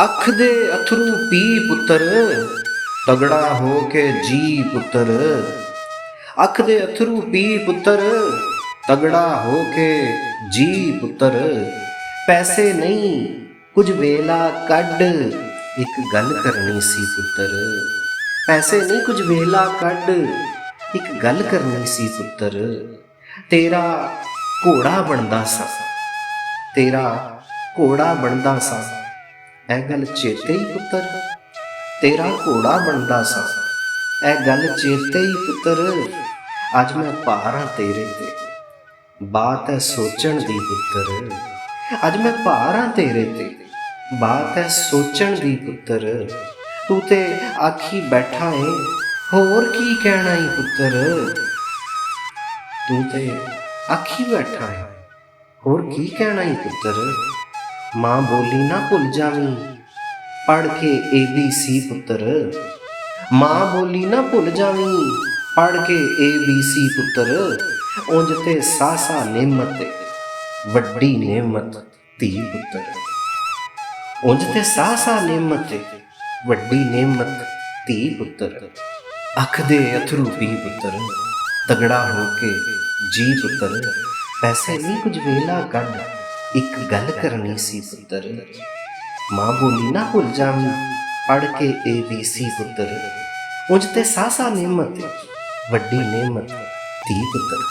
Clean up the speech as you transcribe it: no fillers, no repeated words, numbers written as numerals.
ਅੱਖ ਦੇ ਅਥਰੂ ਪੀ ਪੁੱਤਰ, ਤਗੜਾ ਹੋ ਕੇ ਜੀ ਪੁੱਤਰ। ਅੱਖ ਦੇ ਅਥਰੂ ਪੀ ਪੁੱਤਰ, ਤਗੜਾ ਹੋ ਕੇ ਜੀ ਪੁੱਤਰ। ਪੈਸੇ ਨਹੀਂ ਕੁਝ ਵੇਲਾ ਕੱਢ, ਇੱਕ ਗੱਲ ਕਰਨੀ ਸੀ ਪੁੱਤਰ। ਪੈਸੇ ਨਹੀਂ ਕੁਝ ਵੇਲਾ ਕੱਢ, ਇੱਕ ਗੱਲ ਕਰਨੀ ਸੀ ਪੁੱਤਰ। ਤੇਰਾ ਘੋੜਾ ਬਣਦਾ ਸਾਂ, ਤੇਰਾ ਘੋੜਾ ਬਣਦਾ ਸਾਂ, ਇਹ ਗੱਲ ਚੇਤੇ ਹੀ ਪੁੱਤਰ। ਤੇਰਾ ਘੋੜਾ ਬਣਦਾ ਸਾਂ, ਇਹ ਗੱਲ ਚੇਤੇ ਹੀ ਪੁੱਤਰ। ਅੱਜ ਮੈਂ ਭਾਰ ਹਾਂ ਤੇਰੇ ਤੇ, ਬਾਤ ਹੈ ਸੋਚਣ ਦੀ ਪੁੱਤਰ। ਅੱਜ ਮੈਂ ਭਾਰ ਹਾਂ ਤੇਰੇ ਤੇ, ਬਾਤ ਹੈ ਸੋਚਣ ਦੀ ਪੁੱਤਰ। ਤੂੰ ਤੇ ਆਖੀ ਬੈਠਾ ਏ, ਹੋਰ ਕੀ ਕਹਿਣਾ ਈ ਪੁੱਤਰ। ਤੂੰ ਤੇ ਆਖੀ ਬੈਠਾ ਏ, ਹੋਰ ਕੀ ਕਹਿਣਾ ਈ ਪੁੱਤਰ। ਮਾਂ ਬੋਲੀ ਨਾ ਭੁੱਲ ਜਾਵੀਂ, ਪੜ੍ਹ ਕੇ ABC ਪੁੱਤਰ। ਮਾਂ ਬੋਲੀ ਨਾ ਭੁੱਲ ਜਾਵੀਂ, ਪੜ੍ਹ ਕੇ ABC ਪੁੱਤਰ। ਉਂਝ ਤੇ ਸਾਸਾ ਨਿਮਤ, ਵੱਡੀ ਨਿਮਤ ਧੀ ਪੁੱਤਰ। ਉਂਝ ਤੇ ਸਾਸਾ ਨਿਮਤ, ਵੱਡੀ ਨਿਮਤ ਧੀ ਪੁੱਤਰ। ਅੱਖ ਦੇ ਅਥਰੂ ਪੀ ਪੁੱਤਰ, ਤਗੜਾ ਹੋ ਕੇ ਜੀ ਪੁੱਤਰ। ਪੈਸੇ ਨਹੀਂ ਕੁਝ ਵੇਲਾ ਕੱਢ, ਇੱਕ ਗੱਲ ਕਰਨੀ ਸੀ ਪੁੱਤਰ। ਮਾਂ ਬੋਲੀ ਨਾ ਭੁੱਲ ਜਾਵੀਂ, ਪੜ੍ਹ ਕੇ ABC ਪੁੱਤਰ। ਉਂਝ ਤੇ ਸਾਸਾ ਨਿਮਤ, ਵੱਡੀ ਨਿਮਤ ਧੀ ਪੁੱਤਰ।